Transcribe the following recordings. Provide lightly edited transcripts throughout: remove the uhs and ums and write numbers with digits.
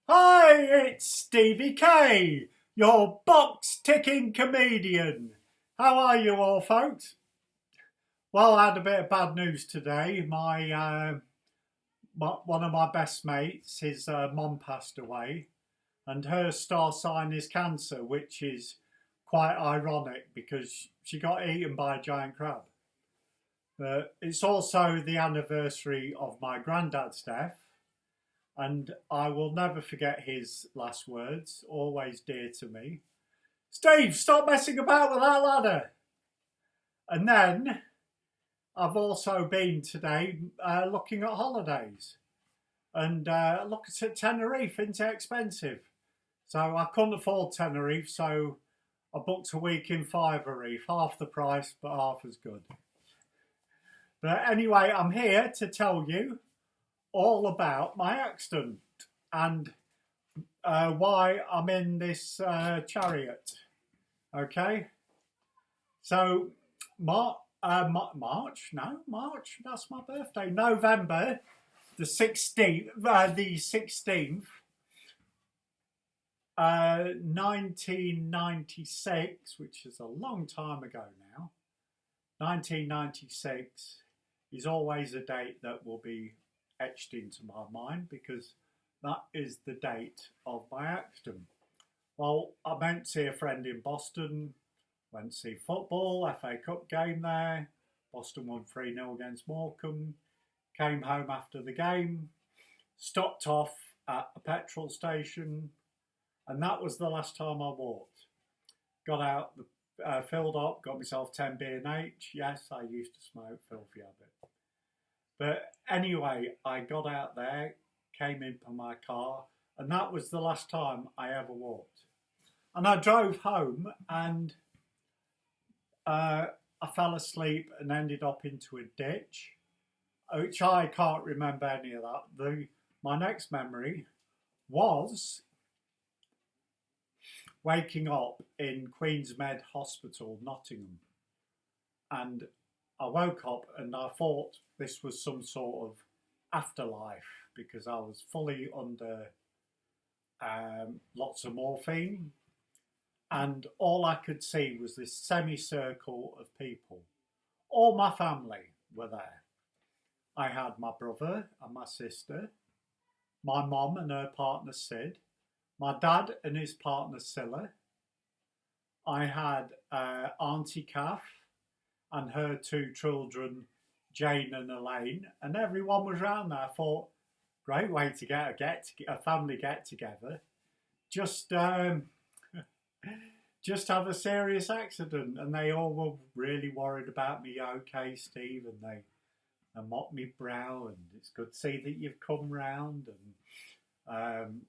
Hi, it's Stevie K, your box-ticking comedian. How are you all, folks? Well, I had a bit of bad news today. One of my best mates, his mum passed away, and her star sign is Cancer, which is quite ironic because she got eaten by a giant crab. But it's also the anniversary of my granddad's death, and I will never forget his last words, always dear to me. Steve, stop messing about with that ladder. And then I've also been today looking at holidays. And look at Tenerife, isn't it expensive? So I couldn't afford Tenerife, so I booked a week in Fiver Reef, half the price, but half as good. But anyway, I'm here to tell you all about my accident and why I'm in this chariot. Okay, so March, that's my birthday. November the 16th, 1996, which is a long time ago now. 1996 is always a date that will be etched into my mind because that is the date of my accident. Well, I went to see a friend in Boston, went to see football, FA Cup game there. Boston won 3-0 against Morecambe. Came home after the game, stopped off at a petrol station, and that was the last time I walked. Got out, filled up, got myself 10 B&H. Yes, I used to smoke, filthy habit. But anyway, I got out there, came into my car, and that was the last time I ever walked. And I drove home and I fell asleep and ended up into a ditch, which I can't remember any of that. My next memory was waking up in Queensmead Hospital, Nottingham. And I woke up and I thought this was some sort of afterlife because I was fully under lots of morphine, and all I could see was this semicircle of people. All my family were there. I had my brother and my sister, my mum and her partner Sid, my dad and his partner Scylla. I had Auntie Kath and her two children, Jane and Elaine, and everyone was round there. I thought, great way to get a family get together. Just have a serious accident, and they all were really worried about me. Okay, Steve, and they mopped me brow, and it's good to see that you've come round. And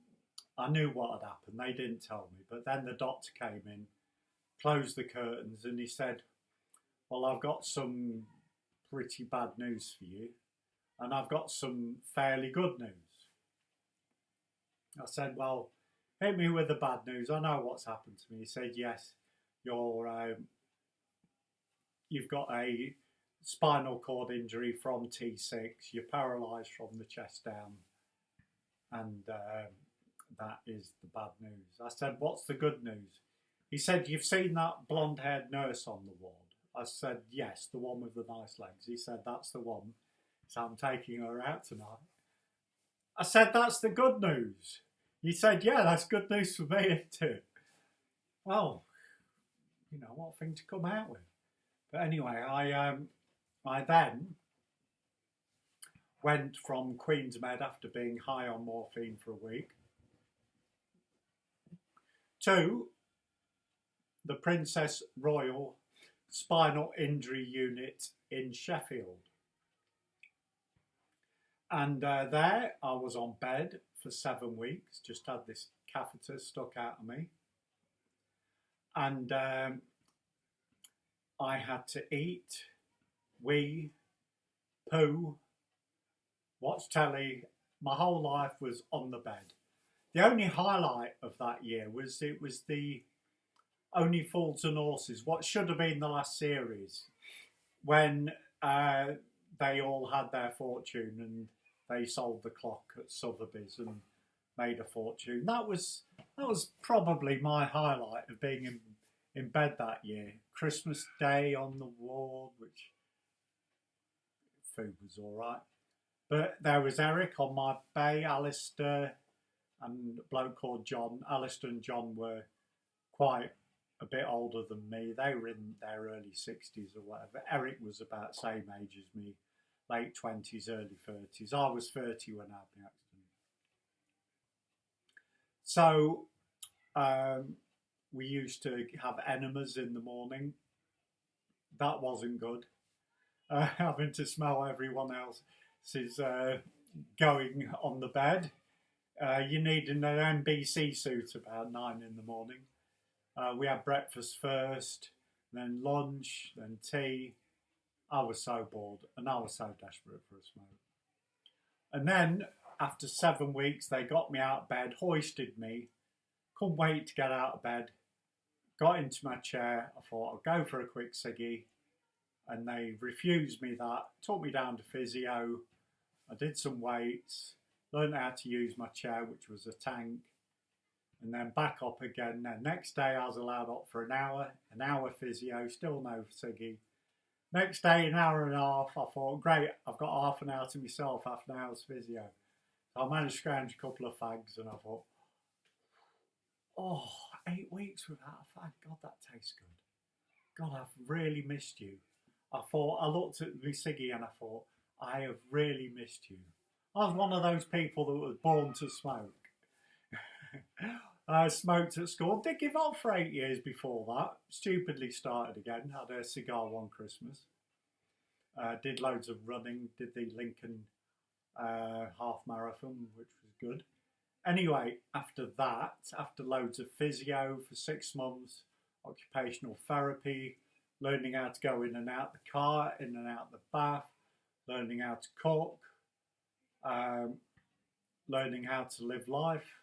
I knew what had happened. They didn't tell me, but then the doctor came in, closed the curtains, and he said, well, I've got some pretty bad news for you, and I've got some fairly good news. I said, well, hit me with the bad news. I know what's happened to me. He said, yes, you've got a spinal cord injury from T6. You're paralysed from the chest down, and that is the bad news. I said, what's the good news? He said, you've seen that blonde-haired nurse on the ward? I said, yes, the one with the nice legs. He said, that's the one. So I'm taking her out tonight. I said, that's the good news. He said, yeah, that's good news for me, isn't it? Well, what a thing to come out with. But anyway, I then went from Queensmead after being high on morphine for a week to the Princess Royal Spinal Injury Unit in Sheffield. And there I was on bed for 7 weeks, just had this catheter stuck out of me. And I had to eat, wee, poo, watch telly. My whole life was on the bed. The only highlight of that year was it was the Only Fools and Horses, what should have been the last series, when they all had their fortune and they sold the clock at Sotheby's, and made a fortune. That was probably my highlight of being in bed that year. Christmas Day on the ward, which food was all right. But there was Eric on my bay, Alistair, and a bloke called John. Alistair and John were quite a bit older than me. They were in their early 60s or whatever. Eric was about the same age as me, late 20s, early 30s. I was 30 when I had the accident. So we used to have enemas in the morning. That wasn't good. Having to smell everyone else's going on the bed. You needed an NBC suit about 9 in the morning. We had breakfast first, then lunch, then tea. I was so bored and I was so desperate for a smoke. And then after 7 weeks, they got me out of bed, hoisted me. Couldn't wait to get out of bed. Got into my chair. I thought I'll go for a quick ciggy. And they refused me that. Took me down to physio. I did some weights. Learned how to use my chair, which was a tank. And then back up again. Then next day I was allowed up for an hour physio, still no ciggy. Next day, an hour and a half. I thought, great, I've got half an hour to myself, half an hour's physio. So I managed to scrounge a couple of fags and I thought, oh, 8 weeks without a fag, God, that tastes good. God, I've really missed you. I looked at my ciggy and I thought, I have really missed you. I was one of those people that was born to smoke. I smoked at school. Did give up for 8 years before that. Stupidly started again. Had a cigar one Christmas. Did loads of running. Did the Lincoln half marathon, which was good. Anyway, after that, after loads of physio for 6 months, occupational therapy, learning how to go in and out the car, in and out the bath, learning how to cook, learning how to live life.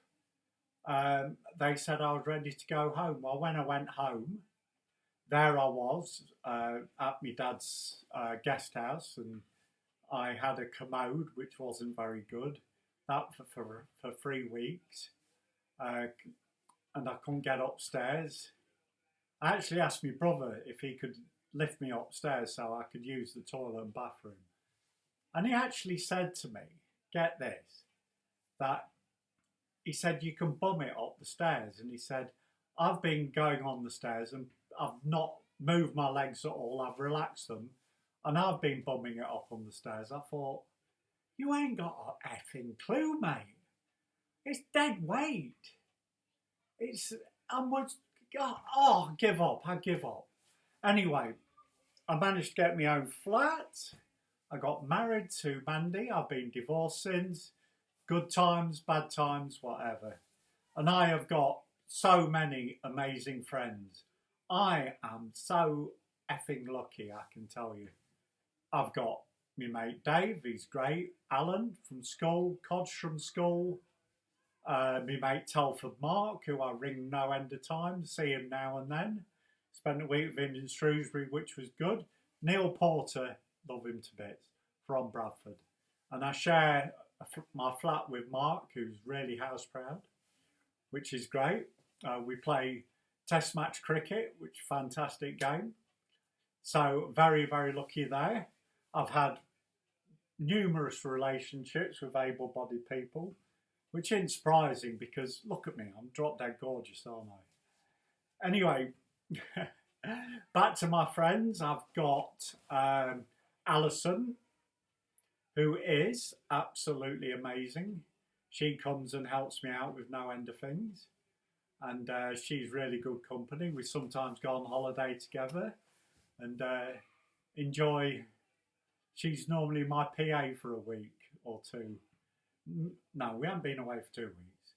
They said I was ready to go home. Well, when I went home, there I was at my dad's guest house, and I had a commode which wasn't very good. That for 3 weeks, and I couldn't get upstairs. I actually asked my brother if he could lift me upstairs so I could use the toilet and bathroom, and he actually said to me, "Get this, that." He said, you can bum it up the stairs. And he said, I've been going on the stairs and I've not moved my legs at all. I've relaxed them. And I've been bumming it up on the stairs. I thought, you ain't got an effing clue, mate. It's dead weight. I give up. I give up. Anyway, I managed to get my own flat. I got married to Mandy. I've been divorced since. Good times, bad times, whatever. And I have got so many amazing friends. I am so effing lucky, I can tell you. I've got my mate Dave, he's great. Alan from school, Codge from school. My mate Telford Mark, who I ring no end of time, see him now and then. Spent a week with him in Shrewsbury, which was good. Neil Porter, love him to bits, from Bradford. And I share my flat with Mark, who's really house proud, which is great. We play test match cricket, which is a fantastic game. So very, very lucky there. I've had numerous relationships with able-bodied people, which isn't surprising because look at me, I'm drop dead gorgeous, aren't I? Anyway, back to my friends. I've got Alison, who is absolutely amazing. She comes and helps me out with no end of things. And she's really good company. We sometimes go on holiday together and enjoy. She's normally my PA for a week or two. No, we haven't been away for 2 weeks.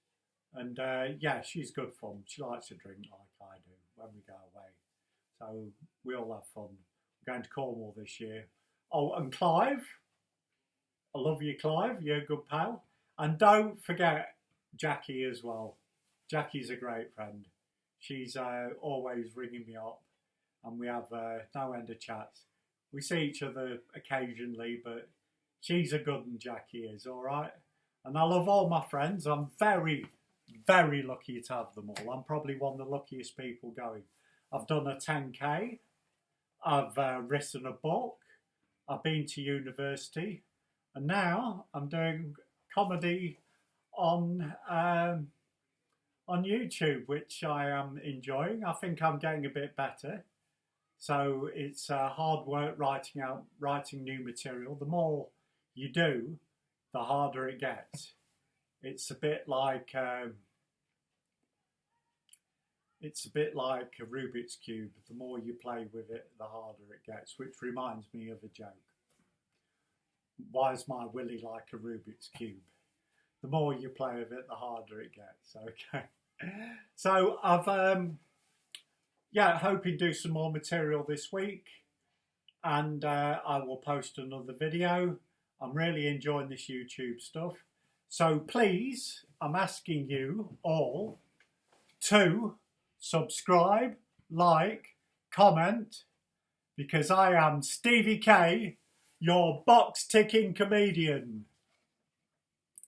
And yeah, she's good fun. She likes to drink like I do when we go away. So we all have fun. We're going to Cornwall this year. Oh, and Clive. I love you, Clive. You're a good pal. And don't forget Jackie as well. Jackie's a great friend. She's always ringing me up and we have no end of chats. We see each other occasionally, but she's a good one, Jackie is, all right? And I love all my friends. I'm very, very lucky to have them all. I'm probably one of the luckiest people going. I've done a 10K. I've written a book. I've been to university. And now I'm doing comedy on YouTube, which I am enjoying. I think I'm getting a bit better. So it's hard work writing new material. The more you do, the harder it gets. It's a bit like a Rubik's Cube. The more you play with it, the harder it gets, which reminds me of a joke. Why is my willy like a Rubik's Cube? The more you play with it, the harder it gets. Okay. So I've hoping to do some more material this week, and I will post another video. I'm really enjoying this YouTube stuff. So please, I'm asking you all to subscribe, like, comment, because I am Stevie K, your box ticking comedian.